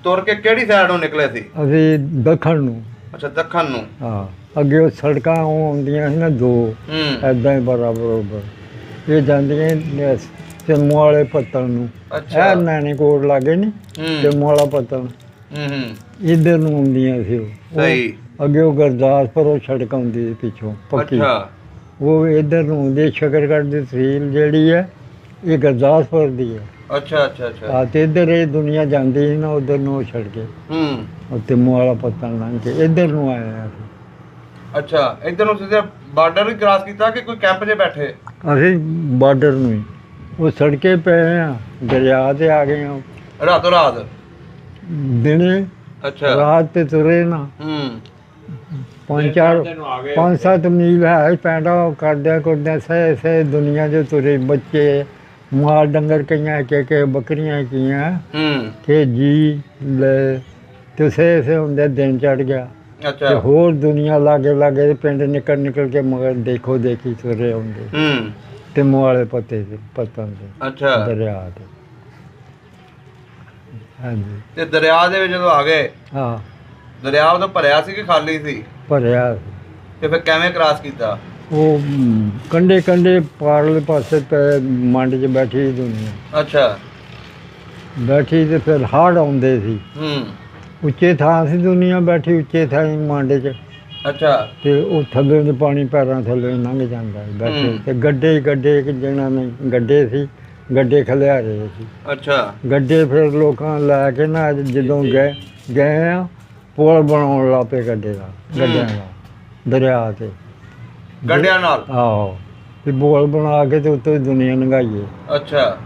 ਤੁਰ ਕੇ ਕਿਹੜੀ ਸਾਈਡ ਨੂੰ ਨਿਕਲੇ ਸੀ? ਅਸੀਂ ਦੱਖਣ ਨੂੰ। ਅੱਛਾ ਦੱਖਣ ਨੂੰ। ਹਾਂ ਅੱਗੇ ਉਹ ਸੜਕਾਂ ਉਹ ਆਉਂਦੀਆਂ ਸੀ ਨਾ ਦੋ ਹੂੰ ਐਦਾਂ ਹੀ ਬਰਾਬਰ ਇਹ ਜਾਂਦੀਆਂ ਸਿੰਮੂ ਵਾਲੇ ਪੱਤਣ ਨੂੰ। ਅੱਛਾ ਇਹ ਨਾਨੀ ਕੋਟ ਲਾਗੇ ਨਹੀਂ ਹੂੰ ਸਿੰਮੂ ਵਾਲਾ ਪੱਤਣ, ਹੂੰ ਇੱਧਰ ਨੂੰ ਆਉਂਦੀਆਂ ਸੀ ਉਹ। ਸਹੀ ਅੱਗੇ ਉਹ ਗੁਰਦਾਸਪੁਰ ਉਹ ਸੜਕ ਆਉਂਦੀ ਸੀ ਪਿੱਛੋਂ ਪੱਕੀ, ਅੱਛਾ ਉਹ ਇੱਧਰ ਨੂੰ ਆਉਂਦੀ। ਸ਼ਕਰਗੜ੍ਹ ਦੀ ਤਹਿਸੀਲ ਜਿਹੜੀ ਹੈ ਇਹ ਗੁਰਦਾਸਪੁਰ ਦੀ ਹੈ। ਅੱਛਾ ਅੱਛਾ ਅੱਛਾ ਤੇ ਇੱਧਰ ਇਹ ਦੁਨੀਆ ਜਾਂਦੀ ਸੀ ਨਾ ਉਧਰ ਨੂੰ ਉਹ ਛੱਡ ਕੇ ਹੂੰ ਉਹ ਸਿੰਮੂ ਵਾਲਾ ਪੱਤਣ ਲੰਘ ਕੇ ਇੱਧਰ ਨੂੰ ਆਏ ਆ ਅਸੀਂ। ਅੱਛਾ ਇੱਧਰ ਨੂੰ ਸਿੱਧਾ ਬਾਰਡਰ ਵੀ ਕ੍ਰਾਸ ਕੀਤਾ ਕਿ ਕੋਈ ਕੈਂਪ 'ਚ ਬੈਠੇ? ਅਸੀਂ ਬਾਰਡਰ ਨੂੰ ਹੀ ਉਹ ਸੜਕੇ ਪਏ ਆ, ਦਰਿਆ ਤੇ ਆ ਗਏ ਆ ਰਾਤੋਂ ਰਾਤ? ਦਿਨੇ ਅੱਛਾ ਰਾਤ ਤੇ ਤੁਰੇ ਨਾ ਹੂੰ 5-7 ਮੀਲ ਹੈ ਪੈਂਡਾ ਕਰਦਿਆਂ ਸਹਿ ਦੁਨੀਆ ਦੇ ਤੁਰੇ ਬੱਚੇ ਮਾਲ ਡੰਗਰ ਕਈਆਂ ਕਿ ਬੱਕਰੀਆਂ ਕੀਆਂ ਹੂੰ ਕਿ ਜੀ ਲੈ ਤੇ ਸਹਿ ਹੁੰਦੇ ਦਿਨ ਚੜ ਗਿਆ। ਤੇ ਅੱਛਾ ਹੋਰ ਦੁਨੀਆ ਲਾਗੇ ਪਿੰਡ ਨਿਕਲ ਕੇ ਮਗਰ ਦੇਖੋ ਦੇਖੀ ਤੁਰੇ ਹੁੰਦੇ ਹੂੰ ਤੇ ਵਾਲੇ ਪੱਤੇ ਤੇ ਪੱਤਾਂ ਤੇ ਅੱਛਾ ਦਰਿਆ ਤੇ। ਹਾਂਜੀ ਤੇ ਦਰਿਆ ਦੇ ਵਿੱਚ ਜਦੋਂ ਆ ਗਏ, ਹਾਂ ਦਰਿਆ ਉਦੋਂ ਭਰਿਆ ਸੀ ਕਿ ਖਾਲੀ ਸੀ? ਭਰਿਆ ਸੀ। ਤੇ ਫਿਰ ਕਿਵੇਂ ਕ੍ਰਾਸ ਕੀਤਾ? ਉਹ ਕੰਡੇ ਪਾਰਲੇ ਪਾਸੇ ਤੇ ਮੰਡ 'ਚ ਬੈਠੀ ਦੁਨੀਆ ਅੱਛਾ ਬੈਠੀ ਤੇ ਫਿਰ ਹੜ੍ਹ ਆਉਂਦੇ ਸੀ। ਹੂੰ ਉੱਚੇ ਥਾਂ ਸੀ ਦੁਨੀਆ ਬੈਠੀ, ਉੱਚੇ ਥਾਂ ਮੰਡ 'ਚ ਅੱਛਾ ਤੇ ਉਹ ਥੱਲੇ ਦੇ ਪਾਣੀ ਪੈਰਾਂ ਥੱਲੇ ਲੰਘ ਜਾਂਦਾ ਸੀ ਬੈਠੇ। ਤੇ ਗੱਡੇ ਇੱਕ ਜਣਾ ਨੇ ਗੱਡੇ ਸੀ, ਗੱਡੇ ਖਲਿਆ ਰਹੇ ਸੀ। ਅੱਛਾ ਗੱਡੇ ਫਿਰ ਲੋਕਾਂ ਲੈ ਕੇ ਨਾ ਜਦੋਂ ਗਏ ਆ ਪੁਲ ਬਣਾਉਣ ਲੱਗ ਪਏ ਗੱਡਿਆਂ ਦਾ ਦਰਿਆ ਤੇ ਗੱਡਿਆਂ ਨਾਲ? ਆਹੋ ਤੇ ਪੁਲ ਬਣਾ ਕੇ ਤੇ ਉੱਤੇ ਦੁਨੀਆ ਲੰਘਾਈਏ। ਅੱਛਾ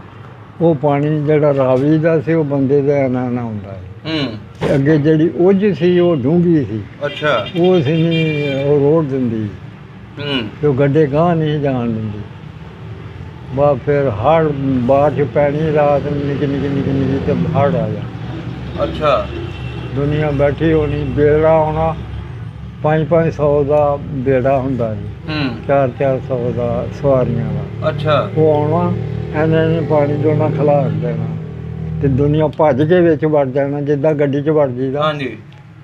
ਉਹ ਪਾਣੀ ਜਿਹੜਾ ਰਾਵੀ ਦਾ ਸੀ ਉਹ ਬੰਦੇ ਦਾ ਨਾ ਹੁੰਦਾ ਸੀ। ਹੂੰ। ਅੱਗੇ ਜਿਹੜੀ ਉੱਜ ਸੀ ਉਹ ਡੂੰਘੀ ਸੀ, ਅੱਛਾ। ਉਹ ਸੀ ਨਹੀਂ ਉਹ ਰੋੜ ਦਿੰਦੀ ਹੂੰ। ਤੇ ਉਹ ਗੱਡੇ ਗਾਂਹ ਨਹੀਂ ਜਾਣ ਦਿੰਦੀ। ਬਾ ਫਿਰ ਹੜ੍ਹ ਬਾਰਿਸ਼ ਪੈਣੀ ਰਾਤ ਨੂੰ ਨਿੱਕੀ ਨਿੱਕੀ ਤੇ ਹੜ੍ਹ ਆ ਜਾਣਾ। ਅੱਛਾ। ਦੁਨੀਆ ਬੈਠੀ ਹੋਣੀ, ਬੇੜਾ ਆਉਣਾ 500 ਦਾ ਬੇੜਾ ਹੁੰਦਾ ਸੀ, ਹੂੰ। 400 ਦਾ ਸਵਾਰੀਆਂ ਦਾ। ਅੱਛਾ। ਉਹ ਆਉਣਾ ਇਹਨੇ ਪਾਣੀ ਚੋਂ ਨਾ ਖਿਲਾਰ ਦੇਣਾ ਤੇ ਦੁਨੀਆ ਭੱਜ ਕੇ ਵਿੱਚ ਵੜ ਜਾਣਾ, ਜਿੱਦਾਂ ਗੱਡੀ 'ਚ ਵੜ ਜੀਦਾ। ਹਾਂਜੀ।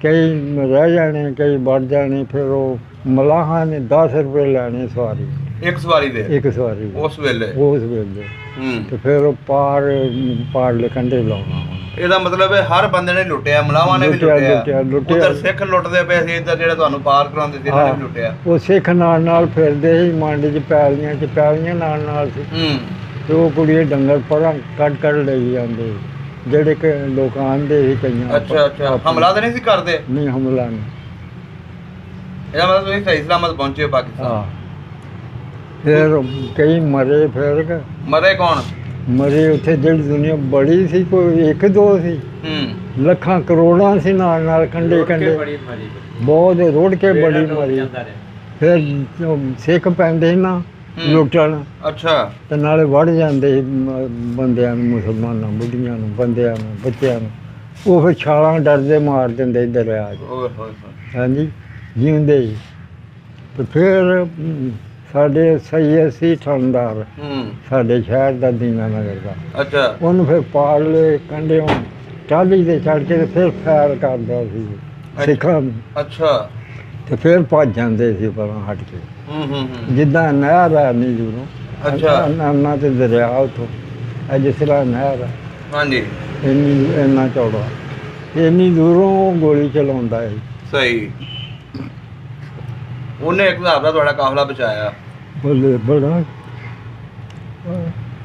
ਕਈ ਰਹਿ ਜਾਣੇ, ਕਈ ਵੜ ਜਾਣੇ। ਫਿਰ ਉਹ ਮਲਾਹਾਂ ਨੇ 10 ਰੁਪਏ ਲੈਣੇ ਸਵਾਰੀ, ਇੱਕ ਸਵਾਰੀ ਦੇ? ਇੱਕ ਸਵਾਰੀ ਦੇ। ਉਸ ਵੇਲੇ? ਉਸ ਵੇਲੇ। ਹੂੰ। ਤੇ ਫਿਰ ਉਹ ਪਾਰ ਕੰਢੇ ਲਾਉਣਾ। ਇਹਦਾ ਮਤਲਬ ਹੈ ਹਰ ਬੰਦੇ ਨੇ ਲੁੱਟਿਆ, ਮਲਾਵਾਂ ਨੇ ਵੀ ਲੁੱਟਿਆ। ਉਧਰ ਸਿੱਖ ਲੁੱਟਦੇ ਪਏ ਸੀ, ਇੱਧਰ ਜਿਹੜੇ ਤੁਹਾਨੂੰ ਪਾਰ ਕਰਾਉਂਦੇ ਸੀ ਇਹਨਾਂ ਨੇ ਵੀ ਲੁੱਟਿਆ। ਉਹ ਸਿੱਖ ਨਾਲ ਫਿਰਦੇ ਸੀ, ਮੰਡ 'ਚ ਪੈਲੀਆਂ ਨਾਲ ਸੀ। ਹੂੰ। ਤੇ ਉਹ ਕੁੜੀਏ ਡੰਗਰ ਪਰਾਂ ਕੱਢ ਲਈ ਜਾਂਦੇ, ਜਿਹੜੇ ਕਿ ਲੋਕ ਆਂਦੇ ਸੀ ਕਈਆਂ। ਅੱਛਾ। ਹਮਲਾ ਤਾਂ ਨਹੀਂ ਸੀ ਕਰਦੇ? ਨਹੀਂ, ਹਮਲਾ ਨਹੀਂ। ਇਹਦਾ ਮਤਲਬ ਤੁਸੀਂ ਸਹੀ ਸਲਾਮਤ ਪਹੁੰਚੇ ਪਾਕਿਸਤਾਨ। ਫਿਰ ਕਈ ਮਰੇ। ਫਿਰ ਮਰੇ ਕੌਣ? ਮਰੇ ਉੱਥੇ ਜਿਹੜੀ ਦੁਨੀਆ ਬੜੀ ਸੀ, ਕੋਈ ਇੱਕ ਦੋ ਸੀ, ਹੂੰ। ਲੱਖਾਂ ਕਰੋੜਾਂ ਸੀ ਨਾਲ ਕੰਢੇ ਬਹੁਤ ਰੋੜ ਕੇ ਬੜੀ ਮਰੀ। ਫਿਰ ਸਿੱਖ ਪੈਂਦੇ ਸੀ ਨਾ ਲੁੱਟਣ। ਅੱਛਾ। ਤੇ ਨਾਲੇ ਵੜ ਜਾਂਦੇ ਸੀ ਬੰਦਿਆਂ ਨੂੰ, ਮੁਸਲਮਾਨਾਂ, ਬੁੱਢੀਆਂ ਨੂੰ, ਬੰਦਿਆਂ ਨੂੰ, ਬੱਚਿਆਂ ਨੂੰ। ਉਹ ਫਿਰ ਛਾਲਾਂ ਡਰਦੇ ਮਾਰ ਦਿੰਦੇ ਦਰਿਆ 'ਚ। ਹਾਂਜੀ, ਜਿਉਂਦੇ ਹੀ। ਤੇ ਫਿਰ ਸਾਡੇ ਸੈਯਦ ਸੀ ਠੰਡਾਰ, ਸਾਡੇ ਸ਼ਹਿਰ ਦਾ, ਦੀਨਾ ਨਗਰ ਦਾ। ਅੱਛਾ। ਉਹਨੂੰ ਫਿਰ ਪਾੜ ਲਏ ਕੰਢਿਓਂ, ਟਾਹਲੀ ਤੇ ਚੜ੍ਹ ਕੇ ਤੇ ਫਿਰ ਫੈਰ ਕਰਦਾ ਸੀ ਸਿੱਖਾਂ ਨੂੰ। ਅੱਛਾ। ਤੇ ਫਿਰ ਭੱਜ ਜਾਂਦੇ ਸੀ ਪਰਾਂ ਹਟ ਕੇ। ਜਿੱਦਾਂ ਨਹਿਰ ਹੈ ਇੰਨੀ ਦੂਰੋਂ। ਅੱਛਾ। ਨਾ ਤੇ ਦਰਿਆ ਉੱਥੋਂ, ਜਿਸ ਤਰ੍ਹਾਂ ਨਹਿਰ ਹੈ। ਹਾਂਜੀ। ਇੰਨਾ ਚੌੜਾ, ਇੰਨੀ ਦੂਰੋਂ ਗੋਲੀ ਚਲਾਉਂਦਾ ਹੈ। ਸਹੀ। ਉਹਨੇ ਇੱਕ ਹਿਸਾਬ ਦਾ ਤੁਹਾਡਾ ਕਾਫਲਾ ਬਚਾਇਆ। ਬੋਲੇ ਬੜਾ।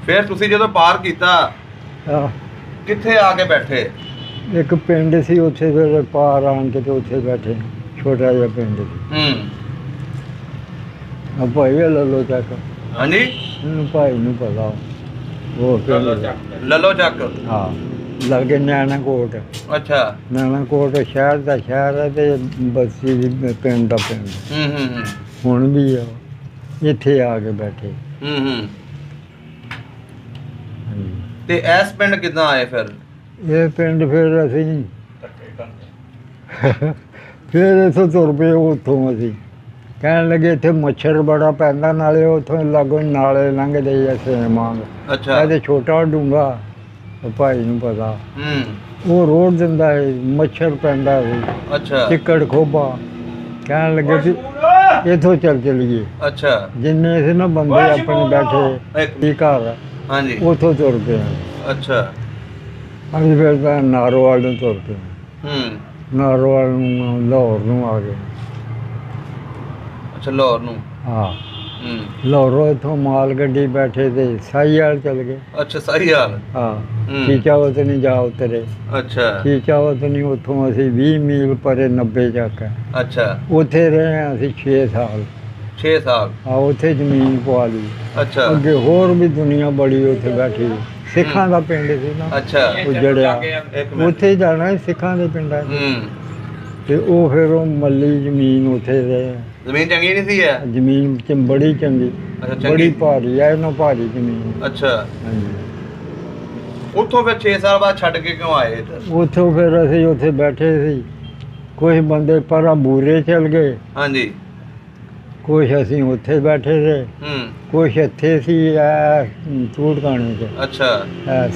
ਫਿਰ ਤੁਸੀਂ ਜਦੋਂ ਪਾਰ ਕੀਤਾ ਕਿੱਥੇ ਆ ਕੇ ਬੈਠੇ? ਇੱਕ ਪਿੰਡ ਸੀ, ਉੱਥੇ ਫਿਰ ਪਾਰ ਆਣ ਕੇ ਤੇ ਉੱਥੇ ਬੈਠੇ, ਛੋਟਾ ਜਿਹਾ ਪਿੰਡ ਸੀ। ਭਾਈ ਲੱਲੋ ਚੱਕ। ਹਾਂਜੀ। ਇਹਨੂੰ ਭਾਈ ਨੂੰ ਪਤਾ ਉਹ ਲੱਲੋ ਚੱਕ। ਹਾਂ, ਲਾਗੇ ਨਿਆਣਾ ਕੋਟ। ਅੱਛਾ। ਨਿਆਣਾ ਕੋਟ ਸ਼ਹਿਰ ਦਾ ਸ਼ਹਿਰ ਹੈ ਤੇ ਬਸੀ ਦੀ ਪਿੰਡ ਦਾ ਪਿੰਡ। ਹੁਣ ਵੀ ਆ, ਇੱਥੇ ਆ ਕੇ ਬੈਠੇ। ਤੇ ਇਸ ਪਿੰਡ ਕਿੱਦਾਂ ਆਏ ਫਿਰ? ਇਹ ਪਿੰਡ ਫਿਰ ਅਸੀਂ ਫਿਰ ਇੱਥੋਂ ਤੁਰ ਪਏ। ਉੱਥੋਂ ਅਸੀਂ ਕਹਿਣ ਲੱਗੇ ਇੱਥੇ ਮੱਛਰ ਬੜਾ ਪੈਂਦਾ, ਨਾਲੇ ਉੱਥੋਂ ਲਾਗੋਂ ਨਾਲੇ ਲੰਘਦੇ ਆ ਸੇਮਾਂਗ। ਅੱਛਾ। ਇਹਦੇ ਛੋਟਾ ਡੂੰਘਾ, ਭਾਈ ਨੂੰ ਪਤਾ। ਉਹ ਰੋੜ ਦਿੰਦਾ ਹੈ, ਮੱਛਰ ਪੈਂਦਾ ਸੀ। ਅੱਛਾ। ਚਿੱਕੜ ਖੋਬਾ। ਕਹਿਣ ਲੱਗੇ ਵੀ ਇੱਥੋਂ ਚੱਲ ਚਲੀਏ। ਅੱਛਾ। ਜਿੰਨੇ ਸੀ ਨਾ ਬੰਦੇ ਆਪਣੇ ਬੈਠੇ ਘਰ, ਹਾਂਜੀ, ਉੱਥੋਂ ਤੁਰ ਪਏ। ਅੱਛਾ। ਅਸੀਂ ਫਿਰ ਨਾਰੋਵਾਲ ਨੂੰ ਤੁਰ ਪਏ। ਨਾਰੋਵਾਲ ਨੂੰ, ਲਾਹੌਰ ਨੂੰ ਆ ਗਏ। ਅੱਛਾ, ਲਾਹੌਰ ਨੂੰ। ਹਾਂ। ਲਾਹੌਰੋਂ ਇੱਥੋਂ ਮਾਲ ਗੱਡੀ ਬੈਠੇ ਤੇ ਸਾਹੀਵਾਲ ਚਲ ਗਏ। ਅੱਛਾ, ਸਾਹੀਵਾਲ। ਹਾਂ। ਚੀਚਾਵਤ ਨਹੀਂ ਜਾ ਉਤਰੇ। ਅੱਛਾ। ਚੀਚਾਵਤ ਨਹੀਂ, ਉੱਥੋਂ ਅਸੀਂ 20 ਮੀਲ ਪਰੇ 90 ਚੱਕ। ਅੱਛਾ। ਉੱਥੇ ਰਹੇ ਹਾਂ ਅਸੀਂ 6 ਸਾਲ। 6 ਸਾਲ? ਹਾਂ, ਉੱਥੇ ਜ਼ਮੀਨ ਪਵਾ ਲਈ। ਅੱਛਾ। ਅੱਗੇ ਹੋਰ ਵੀ ਦੁਨੀਆ ਬੜੀ ਉੱਥੇ ਬੈਠੀ, ਸਿੱਖਾਂ ਦਾ ਪਿੰਡ ਸੀ ਨਾ। ਅੱਛਾ। ਉਜੜਿਆ, ਉੱਥੇ ਜਾਣਾ ਸਿੱਖਾਂ ਦੇ ਪਿੰਡਾਂ 'ਚ। ਤੇ ਉਹ ਫਿਰ ਉਹ ਮੱਲੀ ਜ਼ਮੀਨ ਉੱਥੇ ਰਹੇ। ਜ਼ਮੀਨ ਚੰਗੀ ਨਹੀਂ ਸੀ? ਜ਼ਮੀਨ ਬੜੀ ਚੰਗੀ, ਬੜੀ ਭਾਰੀ ਹੈ, ਇਹਨਾਂ ਭਾਰੀ ਜ਼ਮੀਨ। ਅੱਛਾ। ਹਾਂਜੀ। ਉੱਥੋਂ ਫਿਰ 6 ਸਾਲ ਬਾਅਦ ਛੱਡ ਕੇ ਕਿਉਂ ਆਏ? ਉੱਥੋਂ ਫਿਰ ਅਸੀਂ ਉੱਥੇ ਬੈਠੇ ਸੀ, ਕੁਝ ਬੰਦੇ ਪਰਾਂ ਬੂਰੇ ਚਲ ਗਏ। ਹਾਂਜੀ। ਕੁਛ ਅਸੀਂ ਉੱਥੇ ਬੈਠੇ ਰਹੇ, ਕੁਛ ਇੱਥੇ ਸੀ ਚੂੜਕਾਣੇ 'ਚ। ਅੱਛਾ।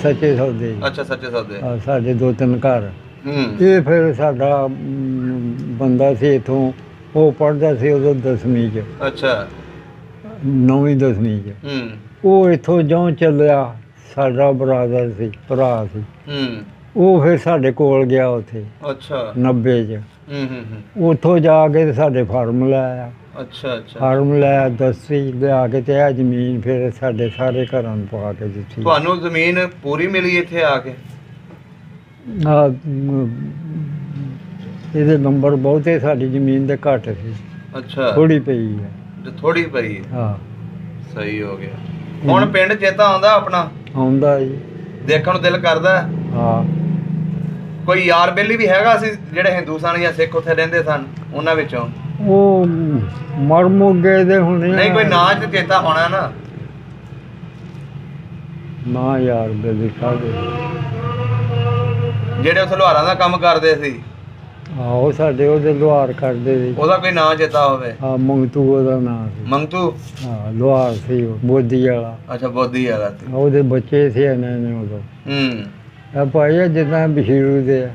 ਸੱਚੇ ਸੌਦੇ। ਅੱਛਾ, ਸੱਚੇ ਸੌਦੇ। ਸਾਡੇ 2-3 ਘਰ। ਇਹ ਫਿਰ ਸਾਡਾ ਬੰਦਾ ਸੀ ਇੱਥੋਂ, ਉਹ ਪੜ੍ਹਦਾ ਸੀ ਉਦੋਂ 10ਵੀਂ 'ਚ। ਅੱਛਾ। 9ਵੀਂ 10ਵੀਂ 'ਚ। ਉਹ ਇੱਥੋਂ ਜਿਉਂ ਚੱਲਿਆ, ਸਾਡਾ ਬਰਾਦਰ ਸੀ, ਭਰਾ ਸੀ। ਉਹ ਫਿਰ ਸਾਡੇ ਕੋਲ ਗਿਆ ਉੱਥੇ। ਅੱਛਾ। 90 'ਚ। ਉੱਥੋਂ ਜਾ ਕੇ ਸਾਡੇ ਫਾਰਮ ਲੈ ਆਇਆ। ਅੱਛਾ। ਫਾਰਮ ਲੈ ਦੱਸੀ ਲਿਆ ਕੇ ਤੇ ਇਹ ਜ਼ਮੀਨ ਫਿਰ ਸਾਡੇ ਸਾਰੇ ਘਰਾਂ ਨੂੰ ਪਾ ਕੇ ਦਿੱਤੀ। ਤੁਹਾਨੂੰ ਜ਼ਮੀਨ ਪੂਰੀ ਮਿਲੀ ਇੱਥੇ ਆ ਕੇ? ਹਾਂ, ਇਹਦੇ ਨੰਬਰ ਬਹੁਤੇ, ਸਾਡੀ ਜ਼ਮੀਨ ਦੇ ਘੱਟ ਸੀ। ਅੱਛਾ। ਥੋੜੀ ਪਈ ਹੈ। ਥੋੜੀ ਪਈ? ਹਾਂ। ਸਹੀ ਹੋ ਗਿਆ। ਹੁਣ ਪਿੰਡ ਚੇਤਾ ਆਉਂਦਾ ਆਪਣਾ? ਆਉਂਦਾ ਜੀ। ਦੇਖਣ ਨੂੰ ਦਿਲ ਕਰਦਾ? ਹਾਂ। ਕੋਈ ਯਾਰ ਬੇਲੀ ਵੀ ਹੈਗਾ ਸੀ ਜਿਹੜੇ ਹਿੰਦੂ ਸਨ ਜਾਂ ਸਿੱਖ ਉੱਥੇ ਰਹਿੰਦੇ ਸਨ ਉਹਨਾਂ ਵਿੱਚੋਂ? ਉਹ ਮਰ ਮੁੱਕ ਗਏ ਦੇ ਹੁਣੇ। ਨਹੀਂ ਕੋਈ ਨਾਂ ਚ ਚੇਤਾ ਹੋਣਾ ਨਾ। ਨਾ ਯਾਰ ਬੇਲੀ ਕਾਹਦੇ, ਜਿਹੜੇ ਉੱਥੇ ਲੋਹਾਰਾਂ ਦਾ ਕੰਮ ਕਰਦੇ ਸੀ? ਆਹੋ ਸਾਡੇ ਉਹਦੇ ਲੋਹਾਰ ਕਰਦੇ ਸੀ। ਉਹਦਾ ਕੋਈ ਨਾਂ ਚੇਤਾ ਹੋਵੇ? ਹਾਂ ਮੰਗਤੂ ਉਹਦਾ ਨਾਂ ਸੀ। ਮੰਗਤੂ? ਹਾਂ ਲੋਹਾਰ ਸੀ ਉਹ, ਬੋਦੀ ਵਾਲਾ। ਅੱਛਾ ਬੋਦੀ ਵਾਲਾ ਸੀ। ਉਹਦੇ ਬੱਚੇ ਸੀ ਇਹਨਾਂ ਨੇ ਉਦੋਂ। ਇਹ ਭਾਈ ਜਿੱਦਾਂ ਬਸ਼ੀਰੂ ਦੇ ਆ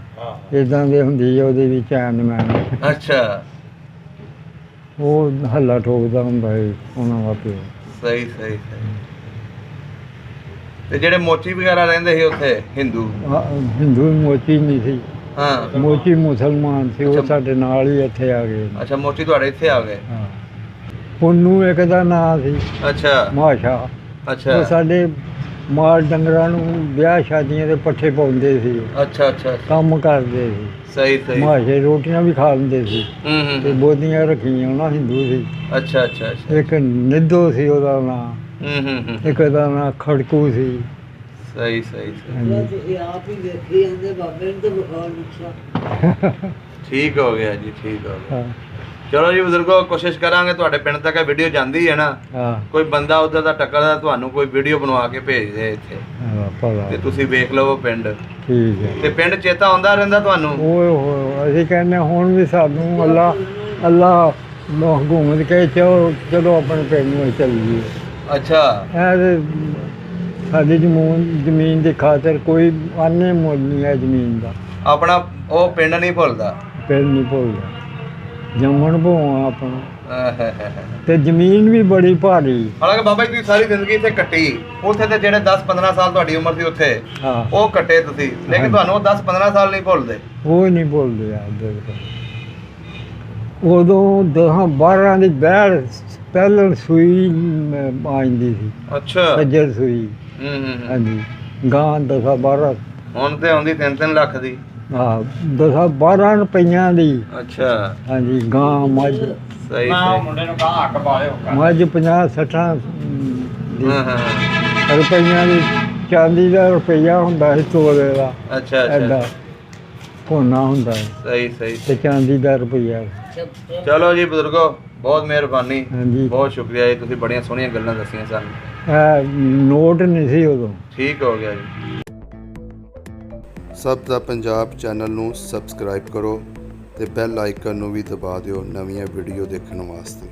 ਇਦਾਂ ਦੇ ਹੁੰਦੀ ਆ ਉਹਦੇ ਵਿੱਚ ਚੈਨਮੈਨ। ਅੱਛਾ ਉਹ ਹੱਲਾ ਠੋਕਦਾ ਹੁੰਦਾ ਸੀ ਉਹਨਾਂ ਦਾ ਪਿਓ। ਸਹੀ ਸਹੀ ਸਹੀ। ਤੇ ਜਿਹੜੇ ਮੋਚੀ ਵਗੈਰਾ ਰਹਿੰਦੇ ਸੀ ਉੱਥੇ ਹਿੰਦੂ? ਹਿੰਦੂ ਮੋਚੀ ਨਹੀਂ ਸੀ। ਹਾਂ ਮੋਚੀ ਮੁਸਲਮਾਨ ਸੀ। ਉਹ ਸਾਡੇ ਨਾਲ ਹੀ ਇੱਥੇ ਆ ਗਏ। ਅੱਛਾ ਮੋਚੀ ਤੁਹਾਡੇ ਇੱਥੇ ਆ ਗਏ? ਹਾਂ ਪੁੰਨੂ ਇੱਕ ਦਾ ਨਾਂ ਸੀ। ਅੱਛਾ ਮਾਸ਼ਾ। ਅੱਛਾ ਉਹ ਸਾਡੇ ਮਾਲ ਡੰਗਰਾਂ ਨੂੰ ਵਿਆਹ ਸ਼ਾਦੀਆਂ ਦੇ ਪੱਠੇ ਪਾਉਂਦੇ ਸੀ। ਅੱਛਾ ਅੱਛਾ ਕੰਮ ਕਰਦੇ ਸੀ। ਸਹੀ ਸਹੀ। ਮਾਸ਼ੇ ਰੋਟੀਆਂ ਵੀ ਖਾ ਲੈਂਦੇ ਸੀ। ਤੇ ਬੋਦੀਆਂ ਰੱਖੀਆਂ ਉਹਨਾਂ ਹਿੰਦੂ ਸੀ। ਅੱਛਾ ਅੱਛਾ ਅੱਛਾ। ਇੱਕ ਨਿੱਧੋ ਸੀ ਉਹਦਾ ਨਾਂ। ਇੱਕ ਦਾ ਨਾਂ ਖੜਕੂ ਸੀ। ਸਹੀ ਸਹੀ ਹਾਂਜੀ। ਆਪ ਹੀ ਵੇਖੀ ਜਾਂਦੇ ਬਾਬੇ ਨੂੰ ਤੇ ਬੁਖਾਰ ਨੁਕਸਾ। ਠੀਕ ਹੋ ਗਿਆ ਜੀ, ਠੀਕ ਹੋ ਗਿਆ। ਹਾਂ ਚਲੋ ਜੀ ਬਜ਼ੁਰਗੋ, ਕੋਸ਼ਿਸ਼ ਕਰਾਂਗੇ ਤੁਹਾਡੇ ਪਿੰਡ ਤੱਕ ਇਹ ਵੀਡੀਓ ਜਾਂਦੀ ਹੈ ਨਾ, ਹਾਂ ਕੋਈ ਬੰਦਾ ਉਧਰ ਦਾ ਟੱਕਰਦਾ ਤੁਹਾਨੂੰ ਕੋਈ ਵੀਡੀਓ ਬਣਵਾ ਕੇ ਭੇਜ ਦੇ ਇੱਥੇ ਭਲਾ ਤੇ ਤੁਸੀਂ ਵੇਖ ਲਵੋ ਪਿੰਡ। ਠੀਕ ਹੈ। ਤੇ ਪਿੰਡ ਚੇਤਾ ਆਉਂਦਾ ਰਹਿੰਦਾ ਤੁਹਾਨੂੰ? ਓਏ ਹੋਏ ਅਸੀਂ ਕਹਿੰਦੇ ਹੁਣ ਵੀ ਸਾਨੂੰ ਅੱਲਾ ਲੋਕ ਘੁੰਮ ਕੇ ਚਲੋ ਆਪਣੇ ਪਿੰਡ ਨੂੰ ਚੱਲੀਏ। ਅੱਛਾ ਇਹ ਤੇ ਸਾਡੀ ਜ਼ਮੀਨ ਦੀ ਖਾਤਰ ਕੋਈ ਆਨੇ ਮੁੱਲ ਨਹੀਂ ਹੈ ਜ਼ਮੀਨ ਦਾ। ਆਪਣਾ ਉਹ ਪਿੰਡ ਨਹੀਂ ਭੁੱਲਦਾ। ਪਿੰਡ ਨਹੀਂ ਭੁੱਲਦਾ। ਜੰਮਣ ਭੋਆ ਆਪਣਾ ਤੇ ਜ਼ਮੀਨ ਵੀ ਬੜੀ ਭਾਰੀ। ਹਾਲਾਂਕਿ ਬਾਬਾ ਜੀ ਤੁਸੀਂ ਸਾਰੀ ਜ਼ਿੰਦਗੀ ਇੱਥੇ ਕੱਟੀ, ਉੱਥੇ ਤੇ ਜਿਹੜੇ 10-15 ਸਾਲ ਤੁਹਾਡੀ ਉਮਰ ਸੀ ਉੱਥੇ ਹਾਂ ਉਹ ਕੱਟੇ ਤੁਸੀਂ, ਲੇਕਿਨ ਤੁਹਾਨੂੰ ਉਹ 10-15 ਸਾਲ ਨਹੀਂ ਭੁੱਲਦੇ। ਉਹ ਨਹੀਂ ਭੁੱਲਦੇ ਯਾਰ ਬਿਲਕੁਲ। ਉਦੋਂ 10-12 ਦੀ ਬਹਿੜ ਪਹਿਲਾਂ ਸੂਈ ਆਂਦੀ ਸੀ। ਅੱਛਾ ਸੱਜਰ ਸੂਈ। ਹਾਂਜੀ ਗਾਂ 10-12 ਹੁਣ ਤੇ ਆਉਂਦੀ 3-3 ਲੱਖ ਦੀ। ਹਾਂ 10-12 ਰੁਪਈਆਂ ਦੀ। ਅੱਛਾ ਹਾਂਜੀ ਗਾਂ ਮੱਝ। ਸਹੀ ਸਹੀ। ਮੁੰਡੇ ਨੂੰ ਕਹਾ ਹੱਕ ਪਾਇਓ। ਮੱਝ 50-60 ਰੁਪਈਆਂ ਦੀ। ਚਾਂਦੀ ਦਾ ਰੁਪਈਆ ਹੁੰਦਾ ਸੀ ਤੋਲੇ ਦਾ। ਅੱਛਾ ਐਡਾ ਅੱਛਾ ਕੋਨਾ ਹੁੰਦਾ ਹੈ ਸਹੀ ਸਹੀ। ਤੇ ਚਾਂਦੀ ਦਾ ਰੁਪਈਆ। ਚਲੋ ਜੀ ਬਜ਼ੁਰਗੋ, ਬਹੁਤ ਮਿਹਰਬਾਨੀ, ਹਾਂਜੀ ਬਹੁਤ ਸ਼ੁਕਰੀਆ ਜੀ, ਤੁਸੀਂ ਬੜੀਆਂ ਸੋਹਣੀਆਂ ਗੱਲਾਂ ਦੱਸੀਆਂ ਸਾਨੂੰ। ਇਹ ਨੋਟ ਨਹੀਂ ਸੀ ਉਦੋਂ। ਠੀਕ ਹੋ ਗਿਆ ਜੀ। ਸਭ ਦਾ ਪੰਜਾਬ ਚੈਨਲ ਨੂੰ ਸਬਸਕ੍ਰਾਈਬ ਕਰੋ ਤੇ ਬੈਲ ਆਈਕਨ ਨੂੰ ਵੀ ਦਬਾ ਦਿਓ ਨਵੀਆਂ ਵੀਡੀਓ ਦੇਖਣ ਵਾਸਤੇ।